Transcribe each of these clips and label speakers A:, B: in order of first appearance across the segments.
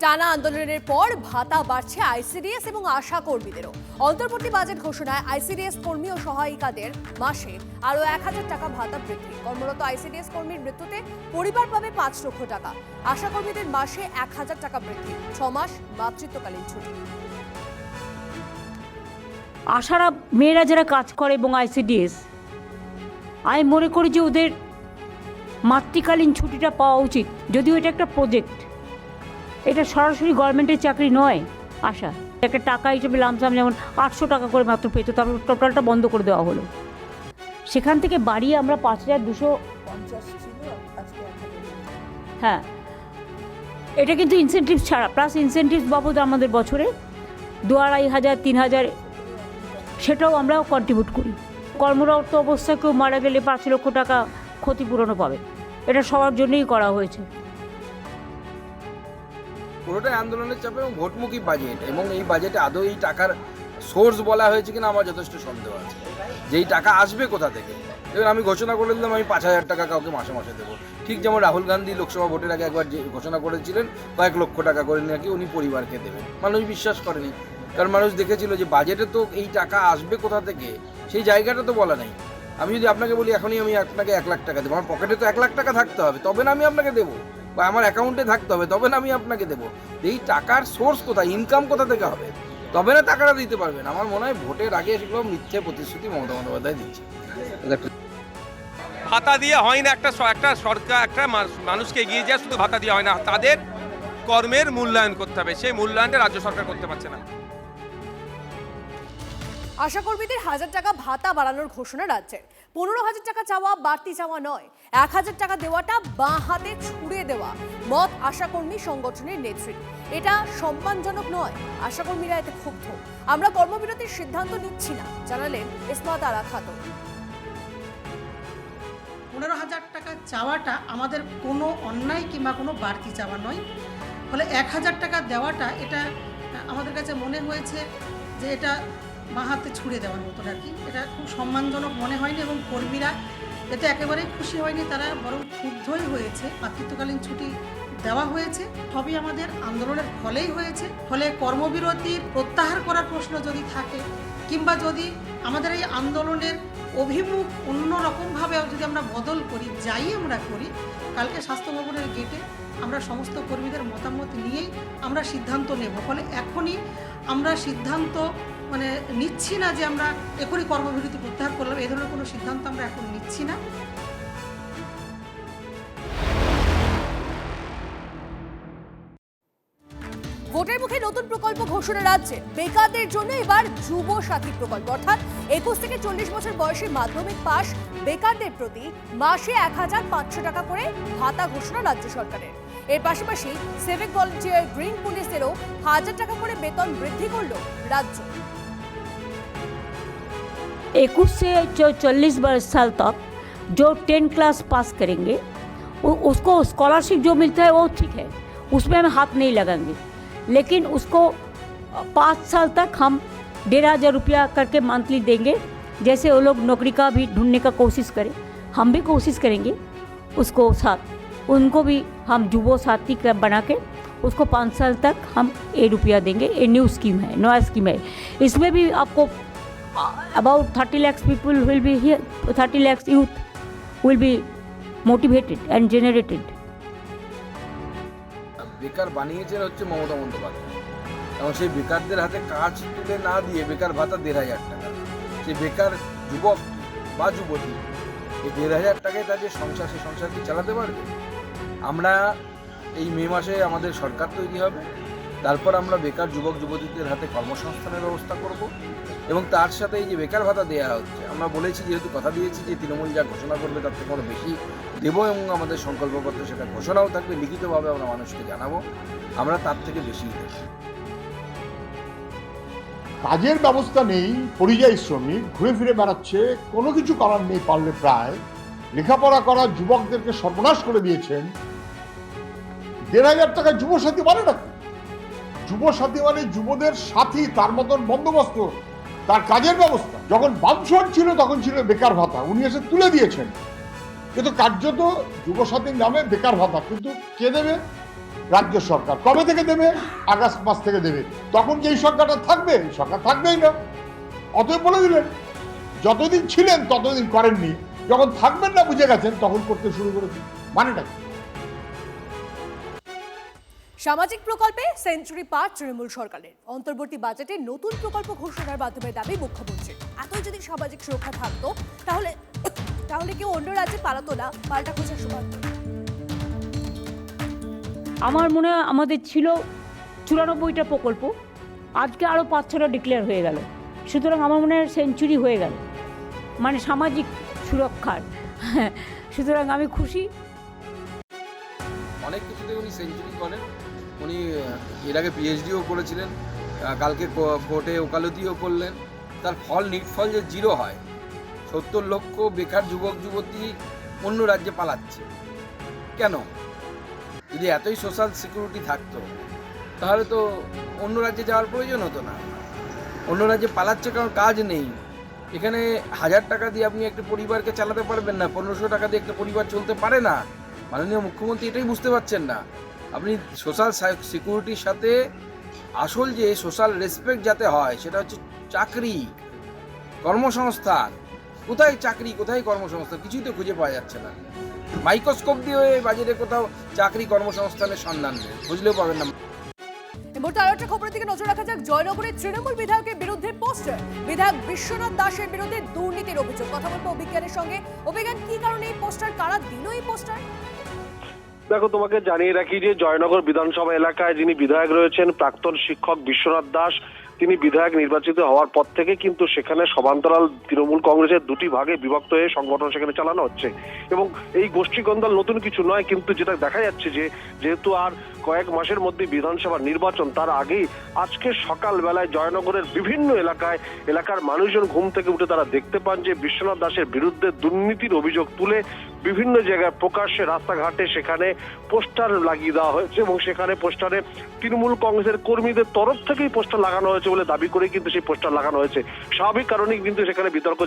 A: টানা আন্দোলনের পর ভাতা বাড়ছে আইসিডিএস এবং আশা কর্মীদেরও। অন্তর্বর্তী বাজেট ঘোষণায় আইসিডিএস কর্মী ও সহায়িকাদের মাসে আরও 1,000 টাকা ভাতা বৃদ্ধি। কর্মরত আইসিডিএস কর্মীর মৃত্যুতে পরিবার পাবে 5 লক্ষ টাকা। আশা কর্মীদের মাসে 1,000 টাকা বৃদ্ধি, 6 মাস মাতৃত্বকালীন ছুটি।
B: আশারা মেয়েরা যারা কাজ করে এবং আইসিডিএস, আমি মনে করি যে ওদের মাতৃকালীন ছুটিটা পাওয়া উচিত। যদিও এটা একটা প্রজেক্ট, এটা সরাসরি গভর্নমেন্টের চাকরি নয়। আশা একটা টাকা হিসেবে লামসাম যেমন 800 টাকা করে মাত্র পেত, তারপর টোটালটা বন্ধ করে দেওয়া হলো। সেখান থেকে বাড়িয়ে আমরা 5,250 ছিল, হ্যাঁ। এটা কিন্তু ইনসেন্টিভ ছাড়া, প্লাস ইনসেন্টিভ বাবদ আমাদের বছরে 2,500 3,000 সেটাও আমরাও কন্ট্রিবিউট করি। কর্মরত অবস্থায় কেউ মারা গেলে 5 লক্ষ টাকা ক্ষতিপূরণও পাবে। এটা সবার জন্যই করা হয়েছে।
C: পুরোটাই আন্দোলনের চাপে এবং ভোটমুখী বাজেট, এবং এই বাজেটে আদৌ এই টাকার সোর্স বলা হয়েছে কিনা আমার যথেষ্ট সন্দেহ আছে। যেই টাকা আসবে কোথা থেকে? এবার আমি ঘোষণা করে দিলাম আমি 5,000 টাকা কাউকে মাসে মাসে দেবো, ঠিক যেমন রাহুল গান্ধী লোকসভা ভোটের আগে একবার যে ঘোষণা করেছিলেন কয়েক লক্ষ টাকা করে নাকি উনি পরিবারকে দেবেন। মানুষ বিশ্বাস করেনি, কারণ মানুষ দেখেছিল যে বাজেটে তো এই টাকা আসবে কোথা থেকে সেই জায়গাটা তো বলা নেই। আমি যদি আপনাকে বলি এখনই আমি আপনাকে 1 লাখ টাকা দেবো, আমার পকেটে তো 1 লাখ টাকা থাকতে হবে, তবে না আমি আপনাকে দেবো, বা আমার অ্যাকাউন্টে থাকতে হবে, তবে না আমি আপনাকে দেবো। এই টাকার সোর্স কোথায়, ইনকাম কোথা থেকে হবে, তবে না টাকাটা দিতে পারবেন। আমার মনে হয় ভোটের আগে সেগুলো মিথ্যে প্রতিশ্রুতি মমতা বন্দ্যোপাধ্যায় দিচ্ছে।
D: ভাতা দিয়ে হয় না, একটা সরকার একটা মানুষকে এগিয়ে যায় শুধু ভাতা দিয়ে হয় না, তাদের কর্মের মূল্যায়ন করতে হবে। সেই মূল্যায়নটা রাজ্য সরকার করতে পারছে না।
A: আশা কর্মীদের 1,000 টাকা ভাতা বাড়ানোর ঘোষণা রাজ্যের। 15,000 টাকা চাওয়া বাড়তি চাওয়া নয়, 1,000 টাকা দেওয়াটা বাঁ হাতে ছুড়ে দেওয়া, মত আশা কর্মী সংগঠনের নেত্রী। এটা সম্মানজনক নয়। আশা কর্মীরা এতে ক্ষুব্ধ। আমরা কর্মবিরতির সিদ্ধান্ত নিচ্ছি না, জানালেন ইসমাত আরা খাতুন।
E: 15,000 টাকা চাওয়াটা আমাদের কোনো অন্যায় কিংবা কোনো বাড়তি চাওয়া নয়। ফলে 1,000 টাকা দেওয়াটা এটা আমাদের কাছে মনে হয়েছে যে এটা বাঁ হাতে ছুড়ে দেওয়ার মতো আর কি। এটা খুব সম্মানজনক মনে হয়নি এবং কর্মীরা এতে একেবারেই খুশি হয়নি, তারা বরং ক্ষুব্ধই হয়েছে। মাতৃত্বকালীন ছুটি দেওয়া হয়েছে, সবই আমাদের আন্দোলনের ফলেই হয়েছে। ফলে কর্মবিরতির প্রত্যাহার করার প্রশ্ন যদি থাকে কিংবা যদি আমাদের এই আন্দোলনের অভিমুখ অন্য রকমভাবে যদি আমরা বদল করি, যাই আমরা করি, কালকে স্বাস্থ্য ভবনের গেটে আমরা সমস্ত কর্মীদের মতামত নিয়েই আমরা সিদ্ধান্ত নেব। ফলে এখনই আমরা সিদ্ধান্ত নিচ্ছি না যে আমরা এখনই কর্মবিরতি প্রত্যাহার করলাম, এই ধরনের কোনো সিদ্ধান্ত আমরা এখন নিচ্ছি না।
A: ভোটের মুখে নতুন প্রকল্প ঘোষণা রাজ্যে। বেকারদের জন্য এবার যুব সাথী প্রকল্প, অর্থাৎ 21 থেকে 40 বছর বয়সী মাধ্যমিক পাস বেকারদের প্রতি মাসে 1,500 টাকা করে ভাতা ঘোষণা রাজ্য সরকারের। এর পাশাপাশি সিভিক ভলান্টিয়ার, গ্রিন পুলিশেরও 1,000 টাকা করে বেতন বৃদ্ধি করল রাজ্য।
B: 21 से 40 साल तक जो 10 क्लास पास करेंगे उसको स्कॉलरशिप जो मिलता है वो ठीक है, उसमें हम हाथ नहीं लगाएंगे। लेकिन उसको 5 साल तक हम 1,500 रुपया करके मंथली देंगे। जैसे वो लोग नौकरी का भी ढूंढने का कोशिश करें, हम भी कोशिश करेंगे उसको साथ, उनको भी हम जुबो साथी बना के उसको 5 साल तक हम 1 रुपया देंगे। ये न्यू स्कीम है, नया स्कीम है। इसमें भी आपको about 30 lakhs people will be here, 30 lakhs youth will be motivated and generated.
C: বেকার বানিয়েছেন হচ্ছে মমতা বন্দ্যোপাধ্যায়, এবং সেই বেকারদের হাতে কাজ তুলে না দিয়ে বেকার ভাতা 1,500 টাকা। সেই বেকার যুবক বা যুবতী এই 1,500 টাকায় তার যে সংসার, সেই সংসারকে চালাতে পারবে। আমরা এই মে মাসে আমাদের সরকার তৈরি হবে, তারপর আমরা বেকার যুবক যুবতীদের হাতে কর্মসংস্থানের ব্যবস্থা করব, এবং তার সাথে এই যে বেকার ভাতা দেওয়া হচ্ছে, আমরা বলেছি, যেহেতু কথা দিয়েছি যে তৃণমূল যা ঘোষণা করবে তার থেকে আরও বেশি দেবো, এবং আমাদের সংকল্পপত্রে সেটা ঘোষণাও থাকবে, লিখিতভাবে আমরা মানুষকে জানাবো, আমরা তার থেকে বেশি দেব।
F: কাজের ব্যবস্থা নেই, পরিযায়ী শ্রমিক ঘুরে ফিরে বেড়াচ্ছে, কোনো কিছু করার নেই, পারলে প্রায় লেখাপড়া করা যুবকদেরকে সর্বনাশ করে দিয়েছেন। 1,500 টাকা যুবসাথী মানে না, যুবসাথী মানে যুবদের সাথী, তার মতন বন্দোবস্ত, তার কাজের ব্যবস্থা। যখন বামফ্রন্ট ছিল তখন ছিল বেকার ভাতা, উনি এসে তুলে দিয়েছেন। কিন্তু কার্যত যুবসাথীর নামে বেকার ভাতা, কিন্তু কে দেবে? রাজ্য সরকার। কবে থেকে দেবে? আগস্ট মাস থেকে দেবে। তখন কি এই সরকারটা থাকবে? সরকার থাকবেই না। অতএব বলে দিলেন, যতদিন ছিলেন ততদিন করেননি, যখন থাকবেন না বুঝে গেছেন তখন করতে শুরু করেছেন। মানেটা কি?
A: সামাজিক প্রকল্পে সেঞ্চুরি পার তৃণমূল সরকারের। অন্তর্বর্তী বাজেটে নতুন প্রকল্প ঘোষণার মাধ্যমে দাবি মুখ্যমন্ত্রীর। এতই যদি সামাজিক সুরক্ষা থাকতো তাহলে কেউ অন্য রাজ্যে পালাতো না, পাল্টা খোঁজার সময়।
B: আমার মনে হয় আমাদের ছিল 94টা প্রকল্প, আজকে আরও 5-6টা ডিক্লেয়ার হয়ে গেল। সুতরাং আমার মনে হয় সেঞ্চুরি হয়ে গেল, মানে সামাজিক সুরক্ষার। সুতরাং আমি খুশি।
C: অনেক কিছুতে উনি সেঞ্চুরি করেন। উনি এর আগে পিএইচডিও করেছিলেন, কালকে কোর্টে ওকালতিও করলেন। তার ফল নিটফল যে 0 হয়। 70 লক্ষ বেকার যুবক যুবতী অন্য রাজ্যে পালাচ্ছে কেন? যদি এতই সোশ্যাল সিকিউরিটি থাকতো তাহলে তো অন্য রাজ্যে যাওয়ার প্রয়োজন হতো না। অন্য রাজ্যে পালাচ্ছে কারণ কাজ নেই। এখানে 1000 টাকা দিয়ে আপনি একটা পরিবারকে চালাতে পারবেন না, 1500 টাকা দিয়ে একটা পরিবার চলতে পারে না। মাননীয় মুখ্যমন্ত্রী এটাই বুঝতে পারছেন না। আপনি সোশ্যাল সিকিউরিটির সাথে আসল যে সোশ্যাল রেসপেক্ট যাতে হয় সেটা হচ্ছে চাকরি, কর্মসংস্থান। কোথায় চাকরি, কোথায় কর্মসংস্থান? কিছুই তো খুঁজে পাওয়া যাচ্ছে না। মাইক্রোস্কোপ দিয়ে এই বাজেটে কোথাও চাকরি কর্মসংস্থানের সন্ধান নেই, খুঁজলেও পাবেন না।
A: এই মুহূর্তে আরো একটা খবরের দিকে নজর রাখা যাক। জয়নগরের তৃণমূল বিধায়কের বিরুদ্ধে পোস্টার। বিধায়ক বিশ্বনাথ দাসের বিরুদ্ধে দুর্নীতির অভিযোগ। কথা বলবো অভিজ্ঞানের সঙ্গে। অভিজ্ঞান, কি কারণে এই পোস্টার, কারা দিল এই পোস্টার?
G: দেখো, তোমাকে জানিয়ে রাখি যে জয়নগর বিধানসভা এলাকায় যিনি বিধায়ক রয়েছেন প্রাক্তন শিক্ষক বিশ্বনাথ দাস, তিনি বিধায়ক নির্বাচিত হওয়ার পর থেকে কিন্তু সেখানে সমান্তরাল তৃণমূল কংগ্রেসের দুটি ভাগে বিভক্ত হয়ে সংগঠন সেখানে চালানো হচ্ছে। এবং এই গোষ্ঠী দ্বন্দ্ব নতুন কিছু নয়, কিন্তু যেটা দেখা যাচ্ছে যে যেহেতু আর কয়েক মাসের মধ্যে বিধানসভা নির্বাচন, তার আগেই আজকে সকালবেলায় জয়নগরের বিভিন্ন এলাকার মানুষজন ঘুম থেকে উঠে তারা দেখতে পান যে বিশ্বনাথ দাসের বিরুদ্ধে দুর্নীতির অভিযোগ তুলে বিভিন্ন জায়গায় প্রকাশ্যে রাস্তাঘাটে সেখানে পোস্টার লাগিয়ে দেওয়া হয়েছে। এবং সেখানে পোস্টারে তৃণমূল কংগ্রেসের কর্মীদের তরফ থেকেই পোস্টার লাগানো হয়েছে বলে দাবি করে কিন্তু সেই পোস্টার লাগানো হয়েছে। স্বাভাবিক কারণেই কিন্তু সেখানে বিতর্ক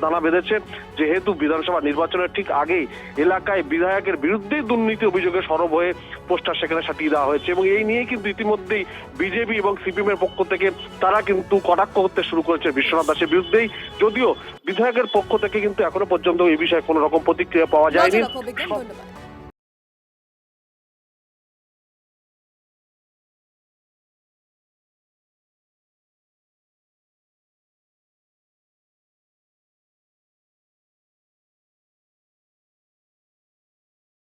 G: দানা বেঁধেছে, যেহেতু বিধানসভা নির্বাচনের ঠিক আগেই এলাকায় বিধায়কের বিরুদ্ধেই দুর্নীতি অভিযোগে সরব হয়ে পোস্টার সেখানে সাটিয়ে দেওয়া হয়েছে। এবং এই নিয়ে কিন্তু ইতিমধ্যেই বিজেপি এবং সিপিএম এর পক্ষ থেকে তারা কিন্তু কটাক্ষ করতে শুরু করেছে বিশ্বনাথ দাসের বিরুদ্ধেই। যদিও বিধায়কের পক্ষ থেকে কিন্তু এখনো পর্যন্ত এই বিষয়ে কোনো রকম প্রতিক্রিয়া পাওয়া যায়নি।
A: অভিজ্ঞান, ধন্যবাদ।